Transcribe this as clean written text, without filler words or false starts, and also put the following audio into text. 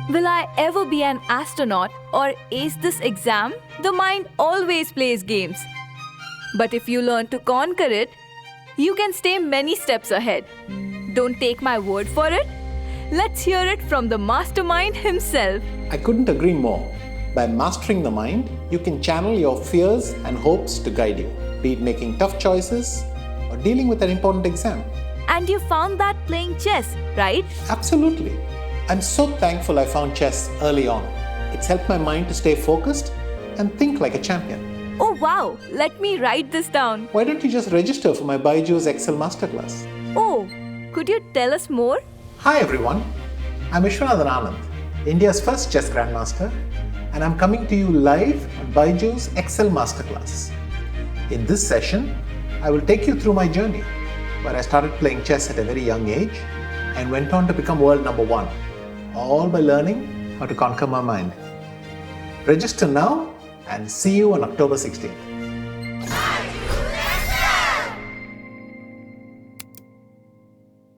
Will I ever be an astronaut or ace this exam? The mind always plays games. But if you learn to conquer it, you can stay many steps ahead. Don't take my word for it. Let's hear it from the mastermind himself. I couldn't agree more. By mastering the mind, you can channel your fears and hopes to guide you, be it making tough choices or dealing with an important exam. And you found that playing chess, right? Absolutely. I'm so thankful I found chess early on. It's helped my mind to stay focused and think like a champion. Oh wow, let me write this down. Why don't you just register for my BYJU'S Xcel Masterclass? Oh, could you tell us more? Hi everyone, I'm Viswanathan Anand, India's first chess grandmaster, and I'm coming to you live on BYJU'S Xcel Masterclass. In this session, I will take you through my journey, where I started playing chess at a very young age and went on to become world number one, all by learning how to conquer my mind. Register now and see you on October 16th.